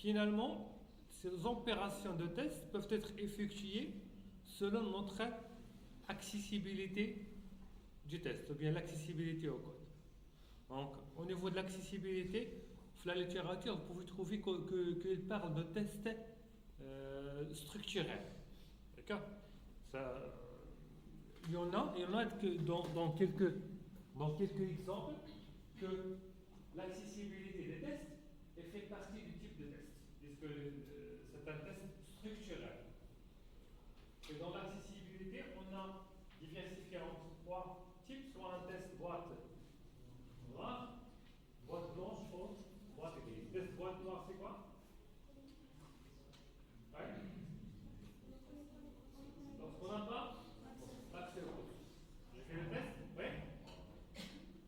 finalement, ces opérations de test peuvent être effectuées selon notre accessibilité du test, ou bien l'accessibilité au code. Donc, au niveau de l'accessibilité, dans la littérature, vous pouvez trouver qu'il parle de tests structurels. D'accord? Ça, il y en a que dans quelques exemples que l'accessibilité des tests fait partie du type de test, puisque c'est un test structurel. Et dans l'accessibilité, on a diversifié entre trois types, soit un test boîte noire, boîte blanche, ou boîte grise. Test boîte noire, c'est quoi? Ouais. Lorsqu'on n'a pas l'accès au code. Je fais le test, oui.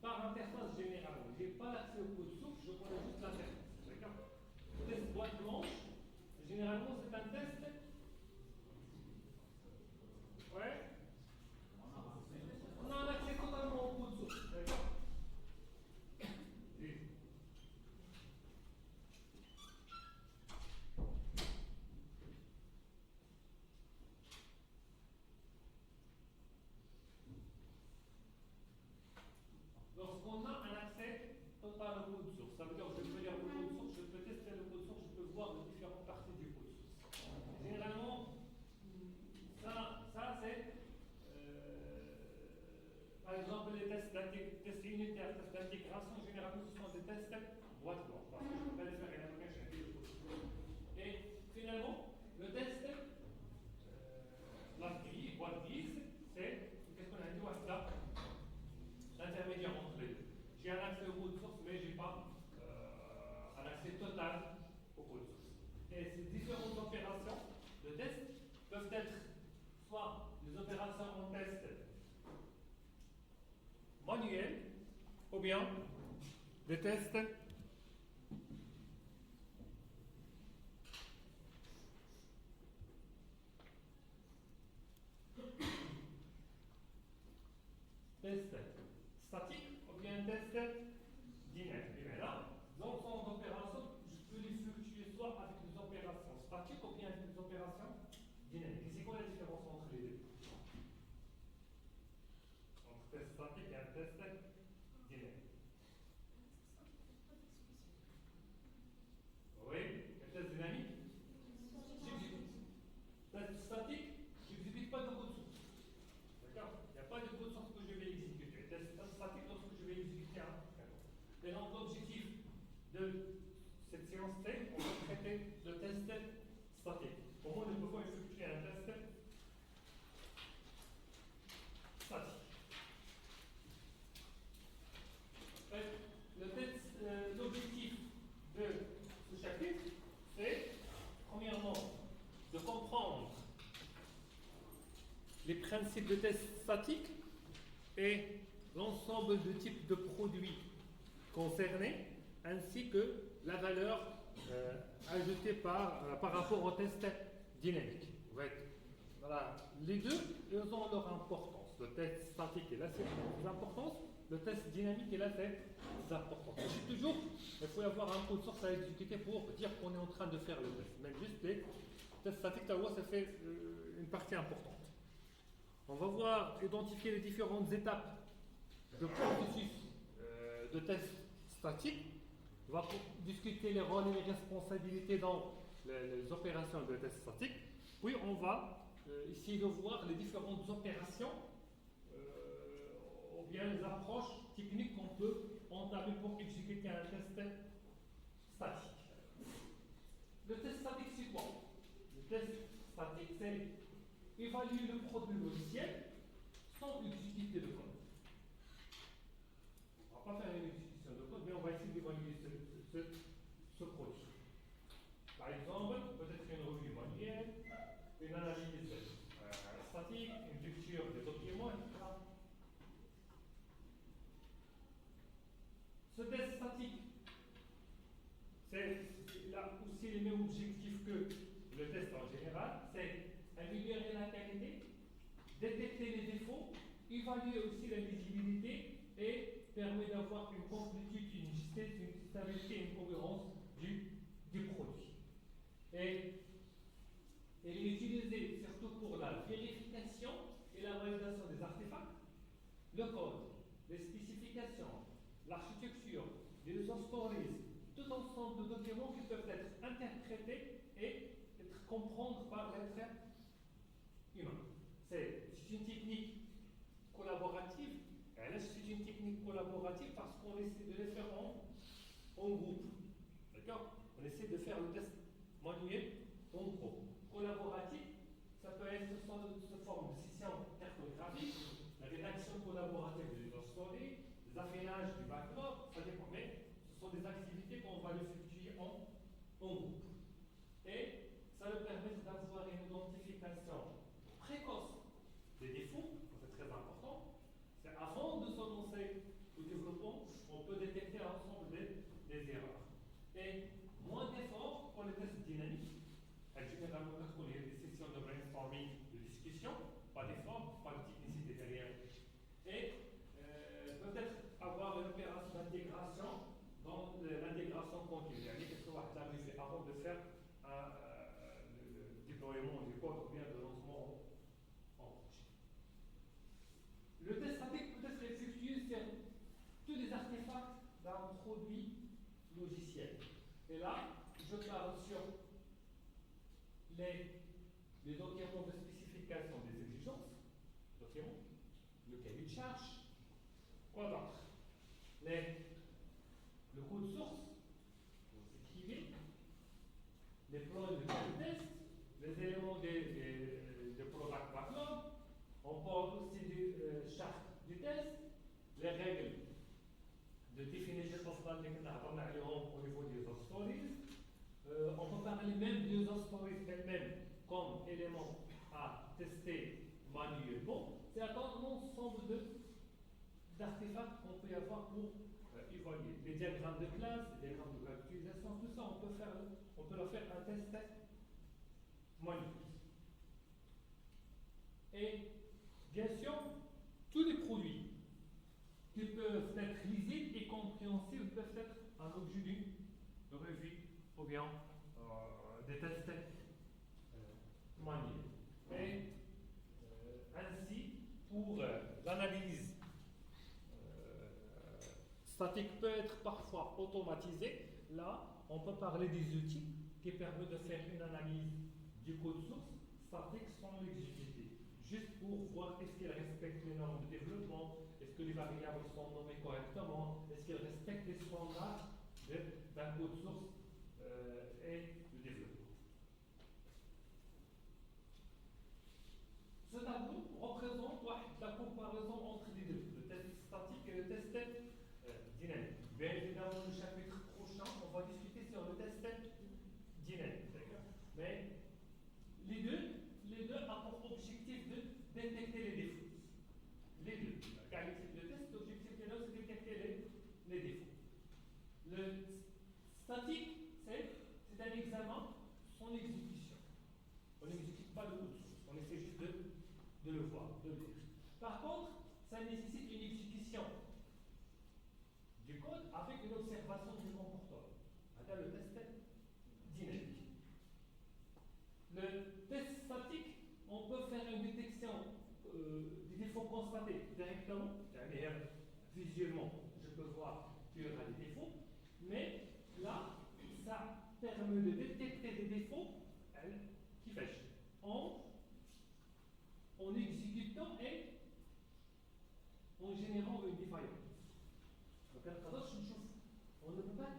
Par interface générale. Je n'ai pas l'accès au code source, je connais juste l'interface. D'accord? Le test boîte blanche, généralement c'est un test. Ouais. On a un accès totalement au code source. D'accord? Oui. Lorsqu'on a un accès total au code source, ça veut dire que je peux lire le code source, je peux tester le code source, je peux voir les différentes parties du code source. Généralement, ça c'est, par exemple, les tests unitaires, tests d'intégration, généralement ce sont des tests boîte blanche, parce que je ne peux pas les faire et après j'ai le code source. Et finalement, le test, boîte grise, c'est, qu'est-ce qu'on a dit, WhatsApp, l'intermédiaire entre les deux. J'ai un accès au code source, mais je n'ai pas un accès total au code source. Et ces différentes opérations de test peuvent être soit des opérations en test manuels, ou bien des tests statiques, ou bien tests dynamiques. Et là, l'ensemble d'opérations, je peux les fluctuer soit avec des opérations statiques ou bien avec des opérations dynamiques. Et c'est quoi la différence entre les deux? Entre test statique et un test dynamique. Oui, le test dynamique, test statique, je n'exécute pas de code source. D'accord? Il n'y a pas de code source que je vais exécuter. Test statique lorsque je vais exécuter un code. Et donc l'objectif de cette séance-ci, on va traiter le test statique. Comment nous pouvons effectuer un test statique? L'objectif de ce chapitre, c'est, premièrement, de comprendre les principes de test statique et l'ensemble de types de produits concernés, ainsi que la valeur ajoutée par rapport au test dynamique. Voilà. Les deux, ils ont leur importance. Le test statique est là, c'est l'importance. Le test dynamique est là, c'est l'importance. Toujours, il faut y avoir un code source à exécuter pour dire qu'on est en train de faire le test. Même juste les tests statiques, ça fait une partie importante. On va identifier les différentes étapes de processus de test statique. On va discuter les rôles et les responsabilités dans les opérations de test statique. Puis on va essayer de voir les différentes opérations ou bien les approches techniques qu'on peut entamer pour exécuter un test statique. Le test statique, c'est quoi? Le test statique, c'est évaluer le produit logiciel sans exécuter le code. On ne va pas faire une exécution de code, mais on va essayer d'évaluer ce produit. Par exemple, peut-être une revue manuelle, une analyse statique, une lecture des documents, etc. Ce test statique, c'est là aussi les mêmes objectifs que le test en général, c'est améliorer la qualité, détecter les défauts, évaluer aussi la lisibilité et permet d'avoir une complétude, une justesse, une stabilité, une cohérence du produit. Et elle est utilisée surtout pour la vérification et la validation des artefacts, le code, les spécifications, l'architecture, les user stories, tout ensemble de documents qui peuvent être interprétés et être compris par l'être humain. C'est une technique collaborative. C'est une technique collaborative parce qu'on essaie de les faire en groupe. D'accord? On essaie de faire le test manuel en groupe. Collaboratif, ça peut être sous forme de session cartographique, la rédaction collaborative de user story, les affinages du backlog, ça dépend. Mais ce sont des activités qu'on va effectuer en groupe. Et ça nous permet d'avoir une identification précoce des défauts, c'est très important. C'est avant de se lancer au développement, on peut détecter l'ensemble des erreurs. Et moins d'efforts pour les tests dynamiques. Généralement, quand il y a des sessions de brainstorming, de discussion, pas d'efforts, pas de technicité derrière. Et peut-être avoir une opération d'intégration dans l'intégration continue. Qu'est-ce qu'on va clarifier avant de faire le déploiement du code ou bien de lancement en projet. Le test statique peut être effectué sur tous les artefacts d'un produit logiciel. Et là, je parle sur les documents de spécification des exigences, documents, le cahier de charge, quoi d'autre? Le code source, vous écrivez, les plans de test, les éléments des product backlog, on parle aussi du charte du test, les règles de definition of landing au niveau des user stories. On peut parler même des user stories elles-mêmes comme élément à tester manuellement. C'est un ensemble d'artefacts qu'on peut avoir pour évaluer. Les diagrammes de classe, les diagrammes de caractérisation, tout ça, on peut leur faire un test manuel. Et bien sûr, tous les produits qui peuvent être lisibles et compréhensibles peuvent être un objet d'une revue ou bien des tests manuels. Et ainsi, pour l'analyse statique peut être parfois automatisée. Là, on peut parler des outils qui permettent de faire une analyse du code source statique sans l'exécuter. Juste pour voir est-ce qu'il respecte les normes de développement, est-ce que les variables sont nommées correctement, est-ce qu'il respecte les standards d'un code source et le développement. Ce tableau représente la comparaison entre les deux, le test statique et le test dynamique. Bien évidemment, dans le chapitre prochain, on va discuter sur le test dynamique. Mais les deux ont pour objectif de détecter les défauts. Les deux. Car le test, l'objectif de c'est de détecter les défauts. Le statique, c'est un examen sans exécution. On n'exécute pas le code source, on essaie juste de le voir, de le lire. Par contre, ça nécessite une exécution du code avec une observation du comportement. C'est le test dynamique. Le test statique, on peut faire une détection des défauts constatés directement, c'est-à-dire visuellement, je peux voir qu'il y aura des défauts, mais là, ça permet de détecter des défauts qui fâchent en exécutant et en générant une défaillance. On ne peut pas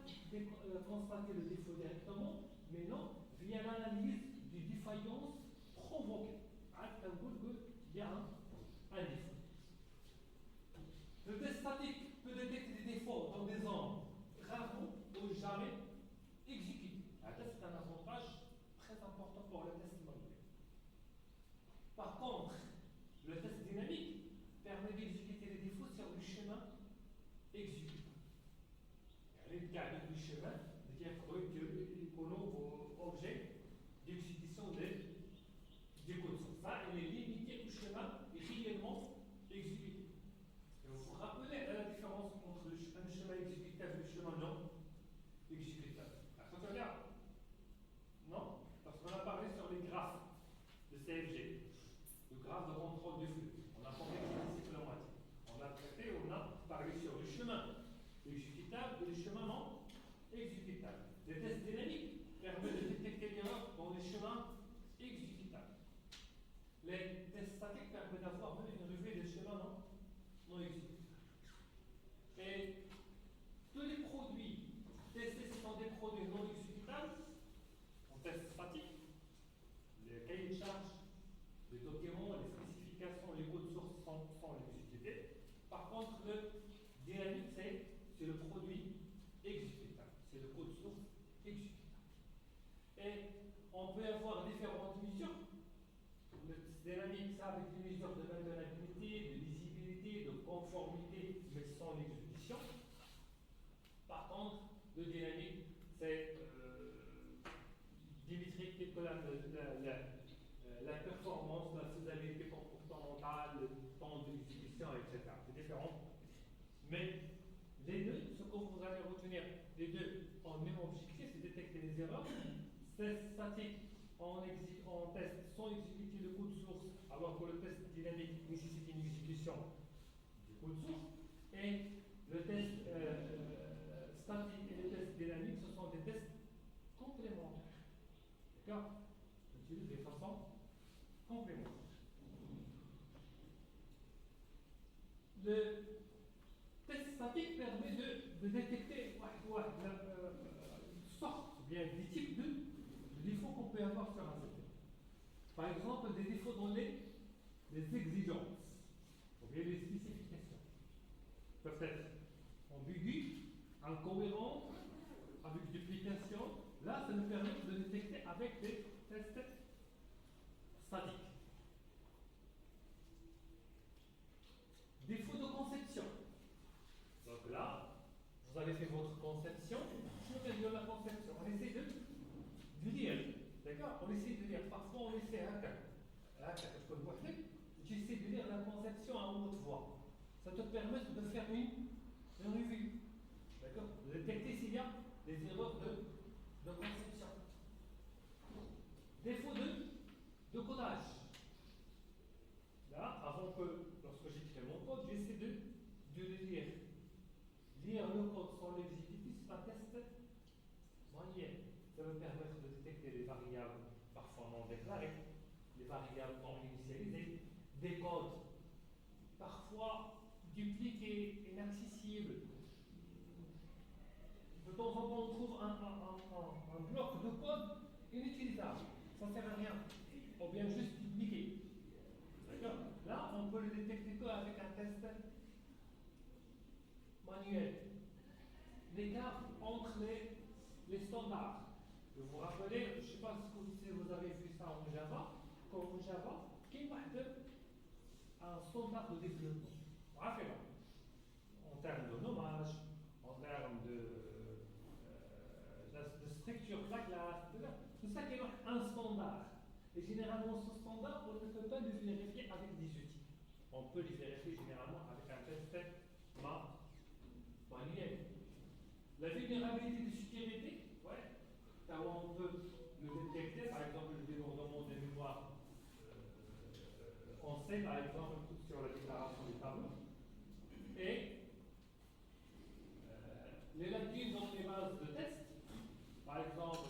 constater le défaut directement, mais non, via l'analyse des défaillances provoquées. Il y a un défaut. Le test statique peut détecter des défauts dans des zones rarement ou jamais exécutées. C'est un avantage très important pour le test manuel. Par contre, le test dynamique permet d'exécuter les défauts sur le chemin exécuté. Le chemin, c'est-à-dire qu'on a objet d'exécution du code source. Ça, il est limité au schéma et réellement exécuté. Et vous vous rappelez la différence entre un schéma exécutable et un schéma non exécutable. Attention là. Non? chemins non exécutables. Les tests dynamiques permettent de détecter l'erreur dans les chemins exécutables. Les tests statiques permettent d'avoir une revue des schémas non exécutables. Et tous les produits testés sont des produits non exécutables en test statique. Les cahiers de charge, les documents, les spécifications, les codes sources sont exécutés. Par contre, le dynamique, c'est le produit exécutable. C'est le code source exécutable. Et on peut avoir différentes mesures. Le dynamique, ça avec des mesures de maintenabilité, de lisibilité, de conformité, mais sans exécution. Par contre, le dynamique, c'est Dimitri que la performance, la faisabilité comportementale, le temps d'exécution, etc. C'est différent. Mais les deux, ce que vous allez retenir, les deux ont le même objectif, c'est détecter les erreurs. Test statique, on teste sans exécuter le code source, alors que le test dynamique nécessite une exécution du code source. Et le test statique et le test dynamique, ce sont des tests complémentaires. D'accord? On utilise de façon complémentaire. Le test statique permet de détecter une sorte, bien des types de défauts qu'on peut avoir sur un système. Par exemple, des défauts dans les exigences, ou bien les spécifications. Peuvent être ambigus, incohérents, avec duplication. Là, ça nous permet de détecter avec des tests statiques. Défaut de conception. Donc là, vous avez fait votre conception. Sur de la conception, on essaie de lire. D'accord? On essaie de lire. Parfois, on essaie j'essaie de lire la conception à haute voix. Ça te permet de faire une revue. D'accord? De détecter s'il y a des erreurs de conception. Défaut de codage. Là, avant que, lorsque j'écris mon code, j'essaie de le lire. Lire le code sans l'exécuter, c'est un test manuel. Ça va permettre de détecter les variables parfois non déclarées, les variables non initialisées, des codes parfois dupliqués, inaccessibles. De temps en temps, on trouve un bloc de code inutilisable. Ça ne sert à rien. Ou bien juste dupliqué. D'accord? Là, on peut le détecter qu'avec un test manuel. L'écart entre les standards. Vous vous rappelez, je ne sais pas si vous avez vu ça en Java, comme Java, qui est un standard de développement. En termes de nommage, en termes de structure de la classe, tout ça qui est un standard. Et généralement, ce standard, on ne peut pas le vérifier avec des outils. On peut les vérifier généralement avec un test manuel. La vulnérabilité de sécurité, car on peut le détecter, par exemple, le débordement des mémoires. On sait, par exemple, sur la déclaration des tableaux. Et les lacunes dans les bases de tests, par exemple,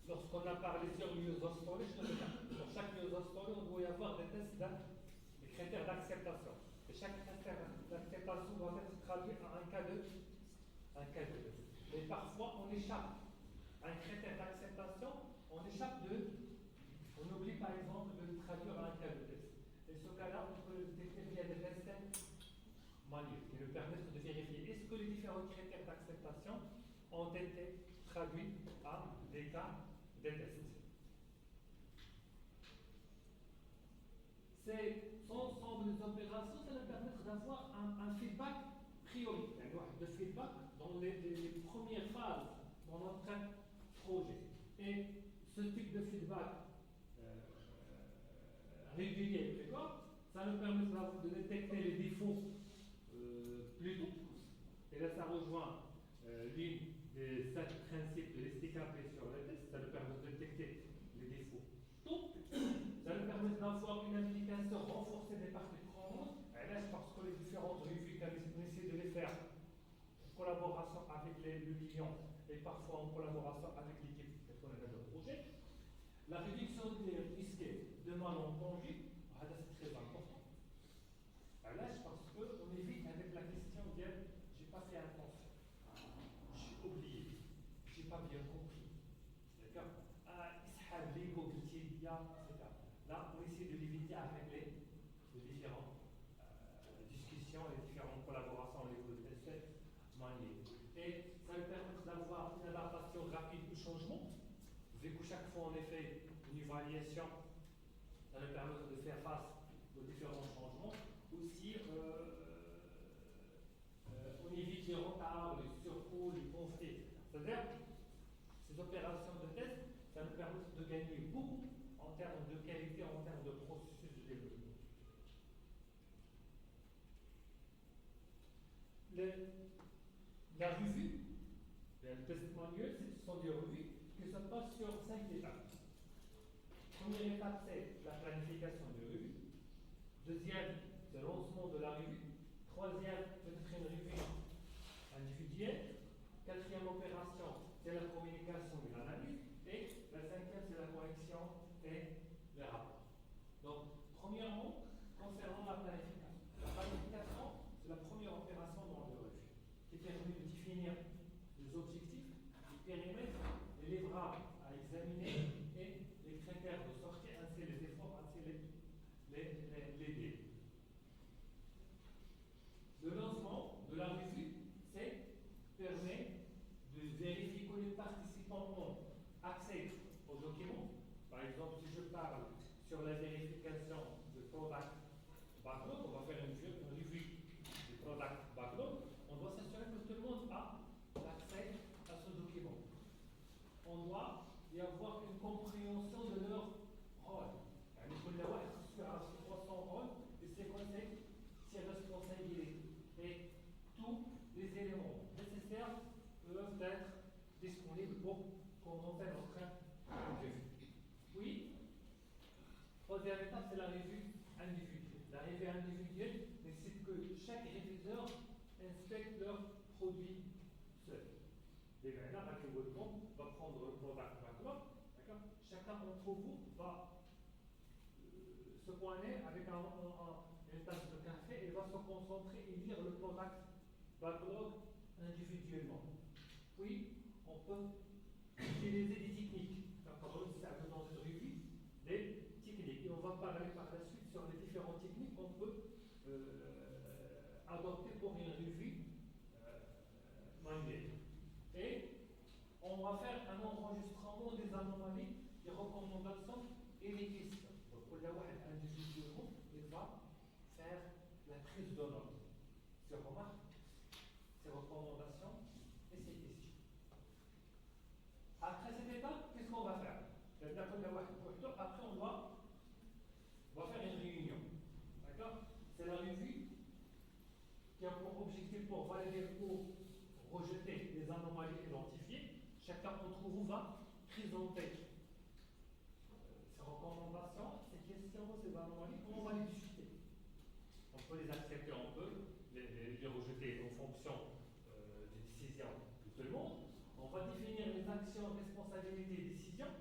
lorsqu'on a parlé sur user story, pour chaque user story, on doit y avoir des tests, des critères d'acceptation. Et chaque critère d'acceptation doit être traduit à un cas de test. Et parfois, on échappe à un critère d'acceptation, on oublie par exemple de le traduire à un cas de test. Et ce cas-là, on peut le détecter via des tests manuels qui nous permettent de vérifier est-ce que les différents critères d'acceptation ont été traduits à des cas de test. Cet ensemble d'opérations, ça nous permet d'avoir un feedback prioritaire, de feedback dans les premières phases dans notre projet. Et ce type de feedback régulier, d'accord, ça nous permet de détecter les défauts plus tôt. Et là, ça rejoint l'une des 7 principes de l'STKP sur le test. Ça nous permet de détecter les défauts tôt. Ça nous permet d'avoir une application renforcée des parties prenantes. Et là, parce que les différentes revues qu'on essaie de les le client et parfois en collaboration avec l'équipe de projet. La réduction des risques de malentendu, c'est très important. Parce qu'on évite avec la question de j'ai pas fait attention, j'ai oublié, j'ai pas bien compris. D'accord? Etc. Là, on essaie de l'éviter avec les différentes discussions, les différentes collaborations au niveau de cette manière. Et ça nous permet d'avoir une adaptation rapide au changement. Vu que chaque fois on fait une évaluation, ça nous permet de faire face aux différents changements. Aussi, on évite les retards, les surcoûts, les conflits. C'est-à-dire, ces opérations de test, ça nous permet de gagner beaucoup en termes de qualité, en termes de processus de développement. La revue, le test manuel, ce sont des revues qui se passent sur 5 étapes. Première étape, c'est la planification de revue. Deuxième, c'est le lancement de la revue. Troisième, peut-être une revue individuelle. Quatrième opération, c'est la communication et l'analyse. Et la cinquième, c'est la correction et les rapports. Donc, premièrement, concernant la planification. La planification, c'est la première opération dans le revue qui permet de définir les objectifs, les périmètres, les livrables à examiner et les critères de sortie, ainsi les efforts, ainsi les délais. Le lancement de la revue, permet de vérifier que les participants ont accès aux documents. Par exemple, si je parle sur la vérification de product backlog, on va faire une revue du product backlog, on doit s'assurer que tout le monde a accès à ce document. On doit y avoir une compréhension de leur rôle. كل واحد خصو يعرف son rôle et ses responsabilités. Et tous les éléments nécessaires peuvent être disponibles pour commencer notre revue. Oui. Troisième étape, c'est la revue individuelle. La revue individuelle nécessite que chaque réviseur inspecte leur produit seul. Et maintenant, va prendre le product backlog. Chacun d'entre vous va se poigner avec une tasse de café et va se concentrer et lire le product backlog individuellement. Puis, on peut utiliser des techniques. Comme ça, dans cette revue, des techniques. Et on va parler par la suite sur les différentes techniques qu'on peut adopter pour une revue manuelle. Et on va faire un enregistrement des anomalies, des recommandations et les questions. Donc, pour individuellement, il va faire la prise de notes. Ses remarques, ses recommandations et ses questions. Après cette étape, qu'est-ce qu'on va faire? Après, on va faire une réunion. D'accord? C'est la revue qui a pour objectif pour valider ou rejeter les anomalies identifiées. Chacun d'entre vous va présenter ses recommandations, ses questions, ses anomalies. Comment on va les discuter? On peut les accepter, on peut les rejeter en fonction des décisions de tout le monde. On va définir les actions, responsabilités et décisions.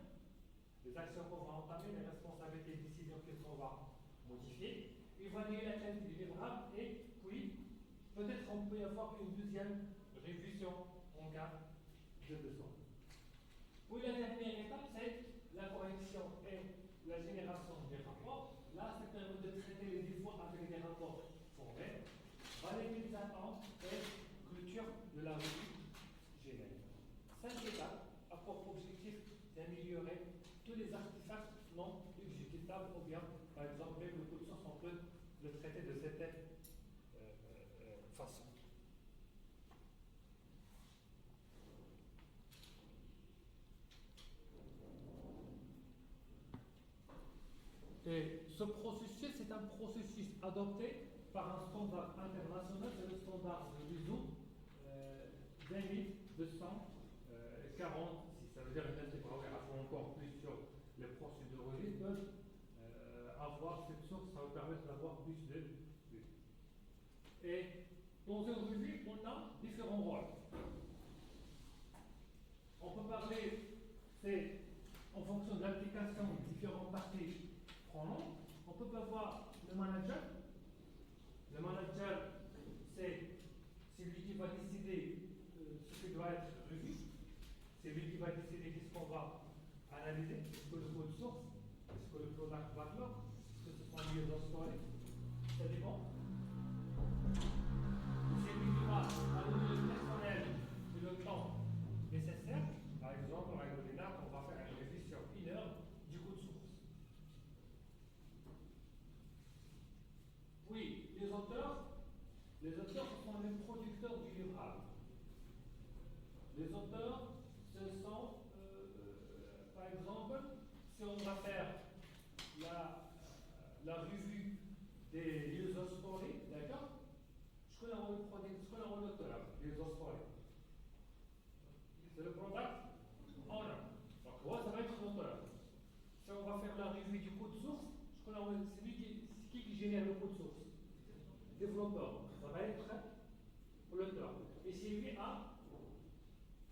Les actions qu'on va entamer, les responsabilités et décisions qu'on va modifier. Évaluer la qualité du livrable et puis peut-être on peut y avoir une deuxième révision en cas de besoin. Puis la dernière étape, c'est la correction et la génération des rapports. Là, ça permet de traiter les défauts avec des rapports formels, valider les attentes et clôture de la revue générale. Cette étape a pour objectif d'améliorer tous les artefacts non exécutables ou bien, par exemple, même le code source, on peut le traiter de cette façon. Et ce processus, c'est un processus adopté par un standard international, c'est le standard de l'ISO 20246. Ça veut dire que les programmes encore plus sur les procédures release peuvent avoir cette source, ça va permettre d'avoir plus de vues. Et dans une revue, on a différents rôles. On peut parler, c'est en fonction de l'application des différentes parties prenantes. On peut avoir le manager. Le manager, c'est lui qui va décider ce qui doit être revu. C'est lui qui va décider qu'est-ce qu'on va analyser. Est-ce que le code source, est-ce que le product backlog, est-ce que ce sont les user stories. Ça dépend. C'est lui qui va allouer le personnel et le temps nécessaire. Par exemple, en règle générale, on va faire une revue sur 1 heure du code source. Oui, les auteurs sont les producteurs du livrable. Les auteurs, ce sont, par exemple, si on va faire la revue des user stories, d'accord? Je connais l'auteur des user stories. C'est le product owner. Donc, moi, ça va être l'auteur. Si on va faire la revue du code source, c'est qui génère le code source? Développeur. Ça va être l'auteur. Et c'est lui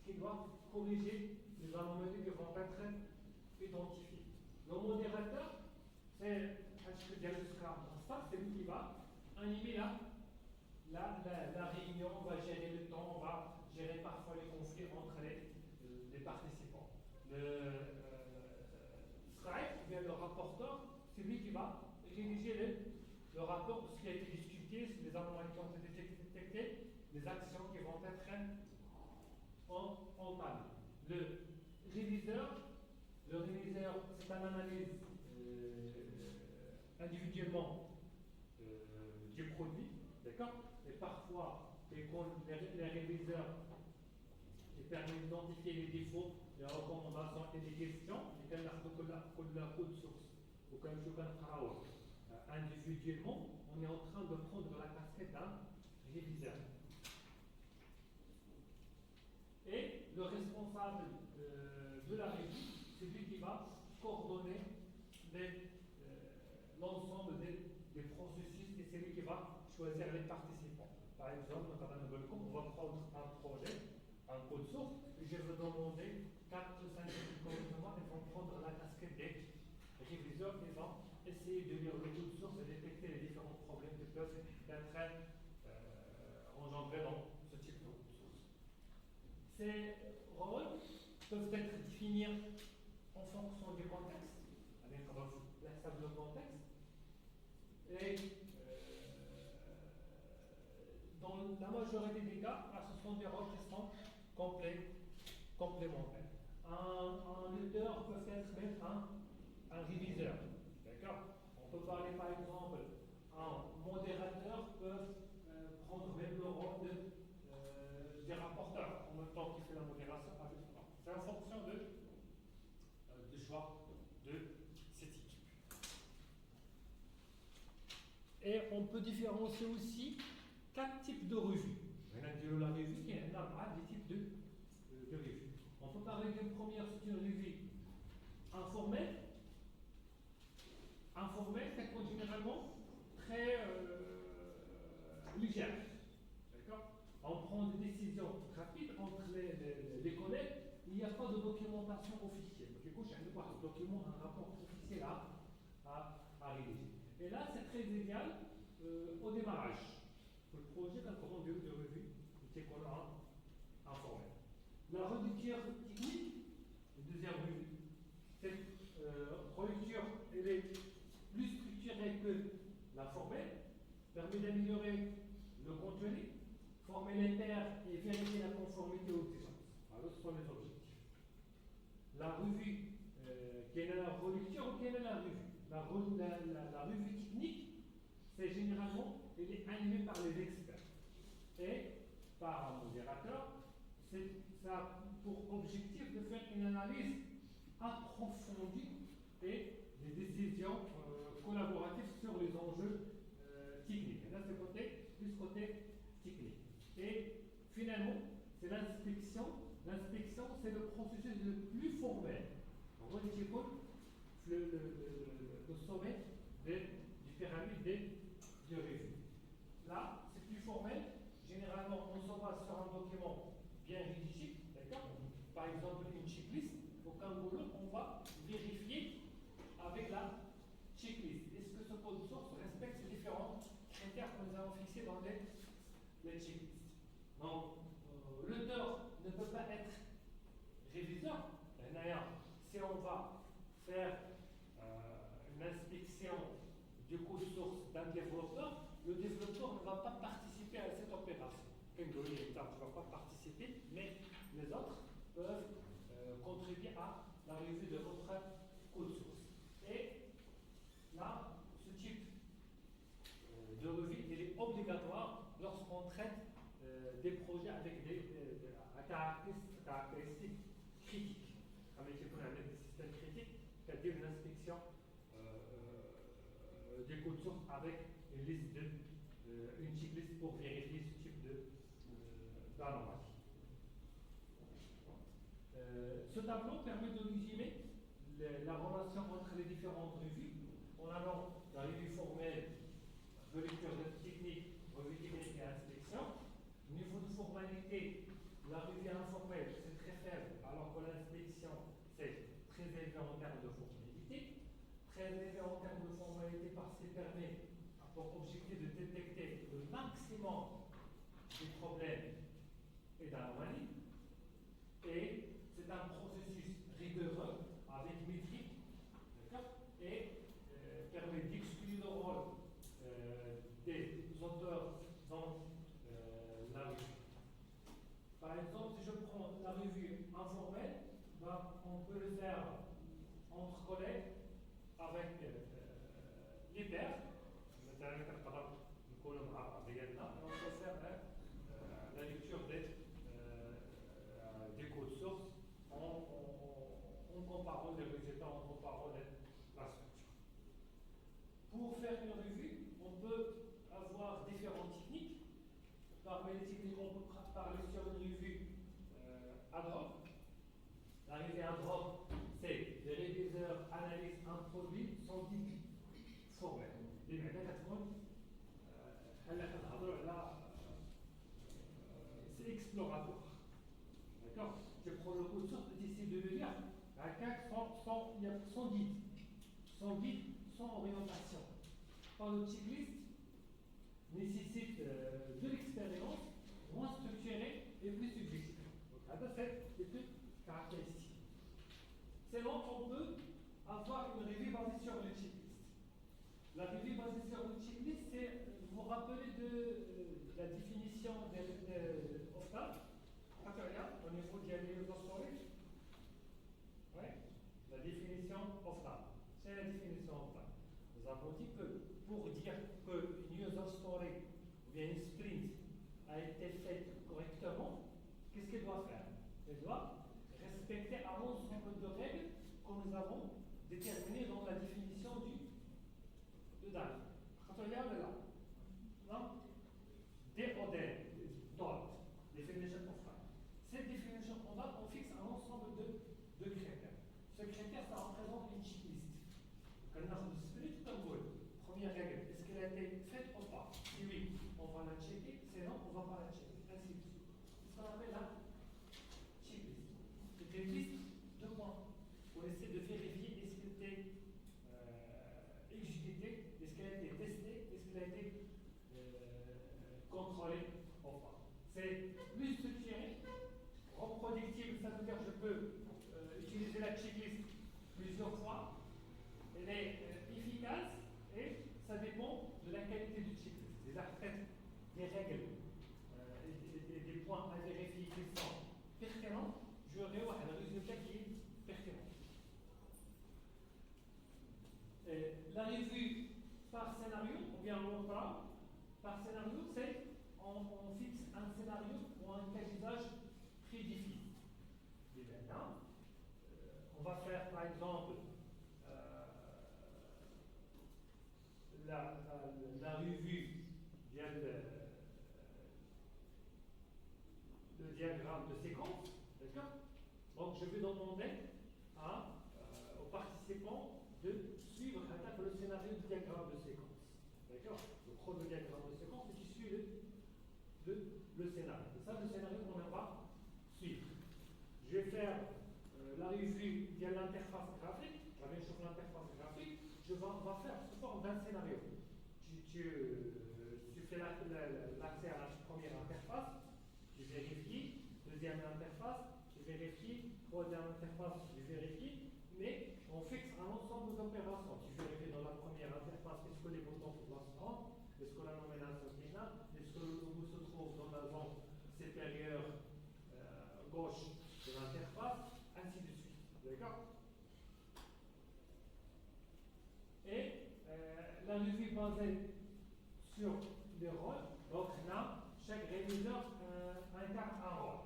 qui doit corriger les anomalies qui vont être identifiées. Le modérateur, c'est c'est lui qui va animer la réunion, on va gérer le temps, on va gérer parfois les conflits entre les participants. Le scribe, ou bien le rapporteur, c'est lui qui va rédiger le rapport de ce qui a été discuté, les anomalies qui ont été détectées, les actions qui vont être entamées. Le réviseur, c'est un analyse individuellement du produit, d'accord? Et parfois, les réviseurs permettent d'identifier les défauts, les recommandations et les questions, et quand la code source, ou quand je travaille individuellement, on est en train de prendre la casquette d'un réviseur. Et le responsable de la revue, c'est lui qui va coordonner l'ensemble des processus et c'est lui qui va choisir les participants. Par exemple, on va prendre un projet, un code source, et je vais demander 4 ou 5 comportements, ils vont prendre la casquette des réviseurs qui vont essayer de lire le code source et détecter les différents problèmes qui peuvent être engendrés dans ce type de code source. Ces rôles peuvent être définis en fonction du contexte, avec le contexte, et dans la majorité des cas, ce sont des rôles qui sont complémentaires. Un auteur peut être même un réviseur. D'accord? On peut parler par exemple, un modérateur peut prendre même le rôle des rapporteurs en même temps qu'il fait la modération avec moi. C'est en fonction du choix de cette équipe. Et on peut différencier aussi 4 types de revues. On a dit la revue qui est un des types de revues. On peut parler d'une première, c'est une revue informelle. Informelle, c'est généralement très légère. D'accord? On prend des décisions rapides entre les collègues. Il n'y a pas de documentation officielle. Du coup, j'ai un document, un rapport officiel à rédiger. Et là, c'est très idéal au démarrage. Pour le projet d'un grand de revue, c'est qu'on a informel. La relecture technique, la deuxième revue, cette relecture, elle est plus structurée que la formelle, permet d'améliorer le contenu, former les pairs et vérifier la conformité aux exigences. Alors, ce sont les objectifs. La revue, quelle est la relecture ou quelle est la revue? La revue technique, c'est généralement, elle est animée par les experts et par un modérateur. Ça a pour objectif de faire une analyse approfondie et des décisions collaboratives sur les enjeux techniques. Et là, c'est plus côté technique. Et finalement, c'est l'inspection. L'inspection, c'est le processus le plus formel. On voit le sommet du pyramide de revue. Là, c'est plus formel. Généralement, on se base sur un document bien rédigé, d'accord? Par exemple, une d'un boulot, on va vérifier avec la checklist. Est-ce que ce code source respecte ces différents critères que nous avons fixés dans les checklists? Donc, l'auteur ne peut pas être réviseur. D'ailleurs, si on va faire une inspection du code source d'un développeur, le développeur ne va pas participer à cette opération. Tu ne vas pas participer, mais les autres peuvent contribuer à la revue de votre code source. Et là, ce type de revue, il est obligatoire lorsqu'on traite des projets avec des caractéristiques critiques. Avec des systèmes critiques, c'est-à-dire une inspection des codes sources avec une liste une checklist pour vérifier ce type d'anomalie. Ce tableau permet de résumer la relation entre les différentes revues en allant la revue formelle, de lecture technique, revue technique et inspection. Niveau de formalité, la revue informelle, c'est très faible, alors que l'inspection, c'est très élevé en termes de formalité. Très élevé en termes de formalité parce qu'il permet pour objectif de détecter le maximum des problèmes et d'anomalies. Et c'est un processus rigoureux avec métrique, et permet d'exclure le rôle des auteurs dans la revue. Par exemple, si je prends la revue informelle, on peut le faire entre collègues avec les pairs. مثلا كنقدر نكونوا مع بعضياتنا on peut faire la lecture des codes sources en comparant les résultats, en comparant la structure. Pour faire une revue, on peut avoir différentes techniques. Parmi les techniques, on peut parler sur une revue ad hoc. La revue ad hoc, c'est les réviseurs analysent un produit sans guide formel. C'est exploratoire. D'accord? Je prends le code source, j'essaie de le lire sans guide. Sans guide, sans orientation. Par le checklist nécessite de l'expérience, moins structurée et plus subjective. Donc, c'est les deux caractéristiques. C'est là qu'on peut avoir une revue basée sur le checklist. La revue basée sur le checklist, c'est, vous vous rappelez de la définition de OFTA, au niveau de la user story? Oui, la définition OFTA. C'est la définition OFTA. Nous avons dit que pour dire qu'une user story ou bien une sprint a été faite correctement, qu'est-ce qu'elle doit faire? Elle doit respecter un ensemble de règles que nous avons déterminées dans la définition de DAG. Quand on regarde là, non? DOD, Definition of Time. Cette définition on fixe un ensemble de critères. Ce critère, ça représente une checklist. Quand on a le split première règle, est-ce qu'elle a été faite ou pas? Si oui, on va la checker, sinon on ne va pas la checker. Ainsi de suite. C'est ce qu'on appelle la checklist. C'est une liste de points. On essaie de vérifier est-ce qu'elle a été exécutée, est-ce qu'elle a été testée, est-ce qu'elle a été contrôlée ou pas. C'est plus structuré, reproductible, ça veut dire que je peux utiliser la checklist plusieurs fois. Elle est efficace et ça dépend de la qualité du checklist. Des règles et des points à vérifier qui sont pertinents, j'aurai un résultat qui est pertinent. La revue par scénario, ou bien l'autre par scénario, c'est on fixe un scénario ou un cas d'usage prédéfini. On va faire par exemple la revue via le diagramme de séquence, d'accord? Donc je vais demander aux participants de suivre le scénario du diagramme de séquence, d'accord? Le chronodiagramme de séquence qui suit le scénario. Et ça, le scénario qu'on va suivre. Je vais faire la revue via l'interface graphique, la même chose l'interface graphique, je vais faire sous forme d'un scénario. Tu fais l'accès à la première interface, tu vérifies, deuxième interface, tu vérifies, troisième interface, tu vérifies, mais on fixe un ensemble d'opérations. Tu vérifies dans la première interface est-ce que les boutons sont là, est-ce que la nomination est là, est-ce que le logo se trouve dans la zone supérieure gauche de l'interface, ainsi de suite. D'accord? Et la revue basée sur les rôles, donc là, chaque réviseur incarne un rôle.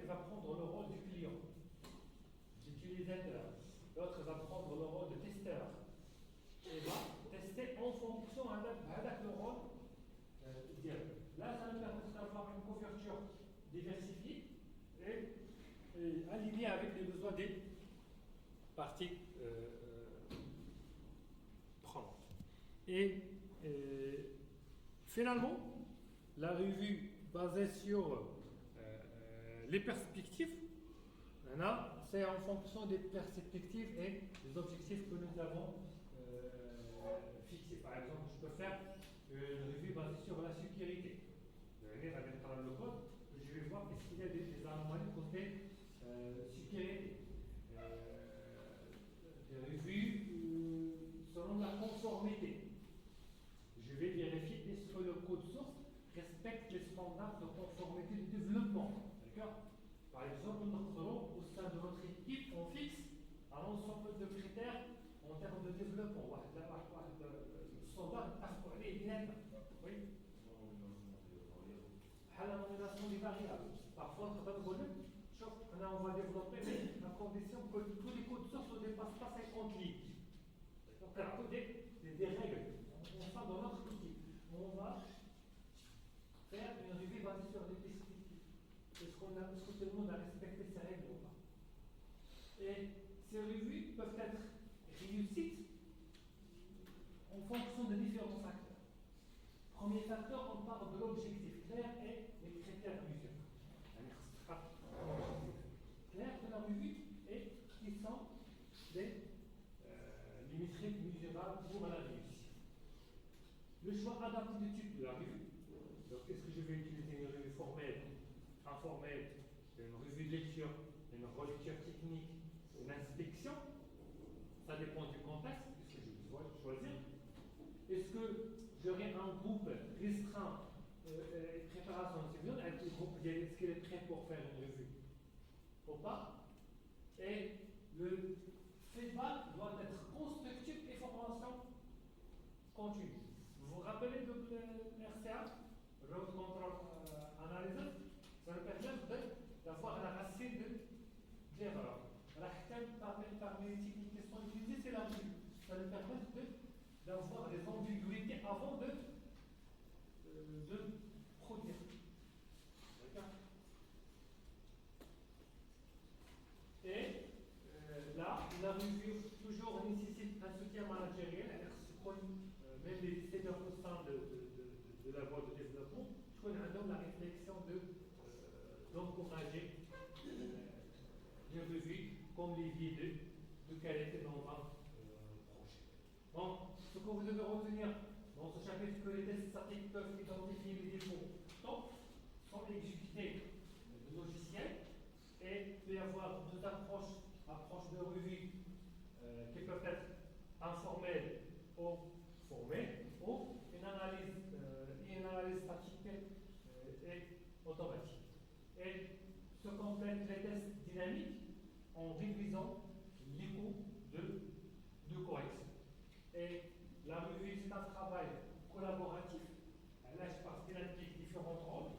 Il va prendre le rôle du client, d'utilisateur, l'autre va prendre le rôle de testeur et va tester en fonction de le rôle. Là, ça nous permet d'avoir une couverture diversifiée et alignée avec les besoins des parties prenantes. Et finalement, la revue basée sur les perspectives, c'est en fonction des perspectives et des objectifs que nous avons fixés. Par exemple, je peux faire une revue basée sur la sécurité. Je vais venir avec le code, je vais voir est-ce qu'il y a des anomalies côté sécurité. Des revues selon la conformité. Je vais vérifier est-ce que le code source respecte les standards de conformité du développement. D'accord? Par exemple, au sein de notre équipe, on fixe un ensemble de critères en termes de développement. Le standard est net. Oui? La nomination des variables. Parfois, on va développer à condition que tous les codes sources ne dépassent pas 50 lignes. Donc, il y a des règles. On va dans notre équipe. On va faire une revue basée sur des descriptifs. Est-ce que tout le monde a respecté ces règles ou pas? Et ces revues peuvent être réussites en fonction de différents facteurs. Premier facteur, on parle de l'objectif clair et les critères mesurés. Clair de la revue et qui sont les métriques mesurables pour la réussite. Le choix adapté du type de la revue. Donc, est-ce que je vais utiliser une revue formelle, informelle, une revue de lecture, une relecture technique, une inspection? Ça dépend du contexte, qu'est-ce que je dois choisir. Est-ce que j'aurai un groupe restreint préparation de séminaire avec le groupe, est-ce qu'il est prêt pour faire une revue ou pas? Et le feedback doit être constructif et formation continue. Vous vous rappelez de l'RCA, Road Control Analysis? Ça nous permet d'avoir la racine de l'erreur. Parmi les techniques qui sont utilisées, c'est la revue. Ça nous permet d'avoir des ambiguïtés avant de produire. D'accord? Et là, la revue toujours nécessite un soutien managériel. Même les décideurs au sein de la voie de développement, je connais la réflexion d'encourager les revues comme levier de qualité dans un projet. Donc, ce que vous devez retenir dans ce chapitre, que les tests statiques peuvent identifier les défauts sans exécuter le logiciel, et il peut y avoir deux approches de revue qui peuvent être informelles ou formelles, ou une analyse statique et automatique. Et se complètent les tests dynamiques en réduisant les coûts de correction. Et la revue, c'est un travail collaboratif. Là, parce qu'il implique différents rôles.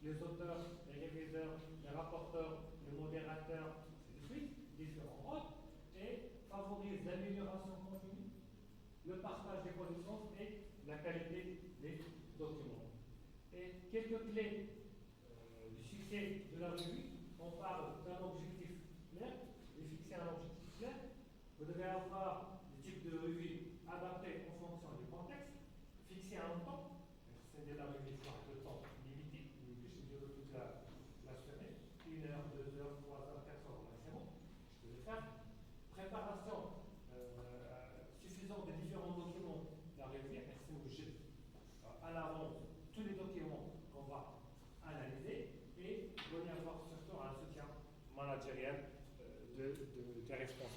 Les auteurs, les réviseurs, les rapporteurs, les modérateurs, ainsi de suite, différents rôles, et favorise l'amélioration continue, le partage des connaissances et la qualité des documents. Et quelques clés du succès de la revue. On parle d'un objectif clair, de fixer un objectif clair. Vous devez avoir le type de revue adapté en fonction du contexte, fixer un temps, c'est de la revue de temps limité, je dis toute la semaine, 1 heure, 2 heures,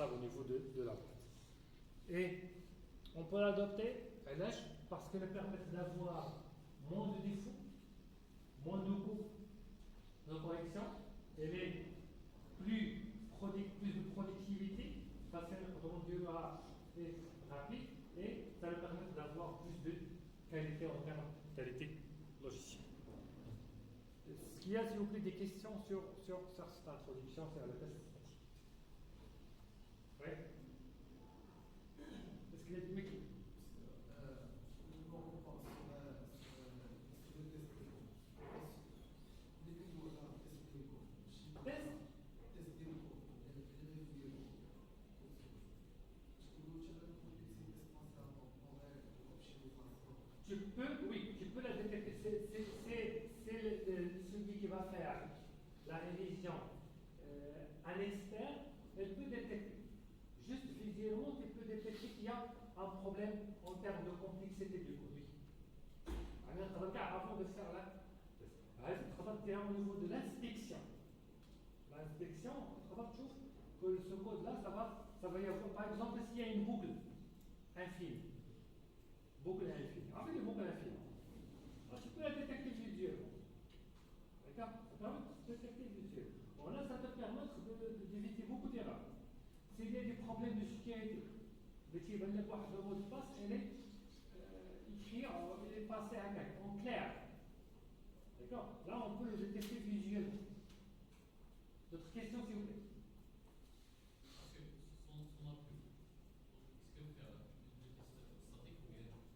indispensable au niveau de la boîte. Et on peut l'adopter, parce qu'elle permet d'avoir moins de défauts, moins de coûts de correction, elle est plus de productivité, parce qu'elle rendra rapide, et ça lui permet d'avoir plus de qualité en termes de qualité logicielle. Est-ce qu'il y a, s'il vous plaît, des questions sur cette introduction, sur le test statique? Oui. Est-ce qu'il y a des questions? Tu peux la détecter. C'est celui qui va faire la révision. Un expert, elle peut détecter. Juste visuellement, tu peux détecter qu'il y a un problème en termes de complexité du produit. Avant de faire au niveau de l'inspection. L'inspection, on va trouver que ce code-là, ça va y avoir, par exemple, s'il y a une boucle infime. Boucle infime. En fait, une boucle infime. Alors, tu peux la détecter visuellement. D'accord? Ça permet de détecter visuellement. Bon, là, ça te permet d'éviter beaucoup d'erreurs. S'il y a des problèmes de sécurité, le mot de passe, elle est écrit, il est passé en clair. D'accord? Là, on peut le détecter visuellement. D'autres questions, s'il vous plaît? Est-ce que son appui, est-ce que faire une test statique ou bien dynamique?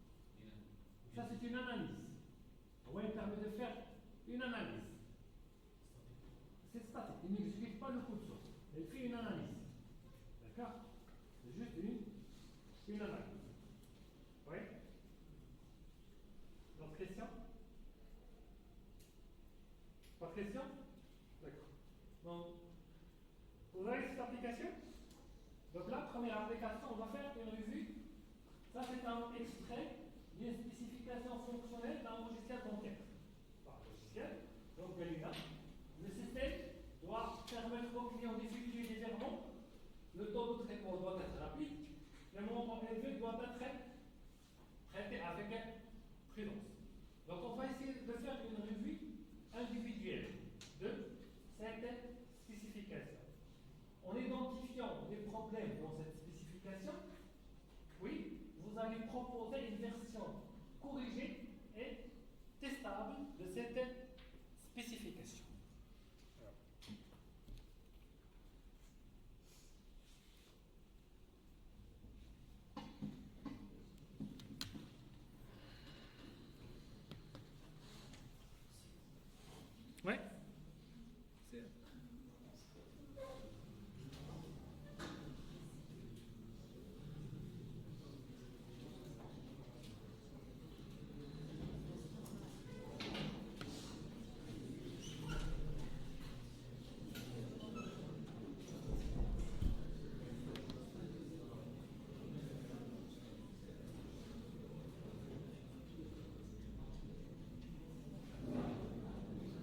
Ça, c'est une analyse. Oui, il permet de faire une analyse. C'est statique. Il n'exécute pas le coup de source. Il fait une analyse. D'accord? C'est juste une analyse. Oui? D'autres questions? Pas de questions? D'accord. Donc, vous avez cette application? Donc la première application, on va faire une revue. Ça, c'est un extrait d'une spécification fonctionnelle d'un logiciel bancaire.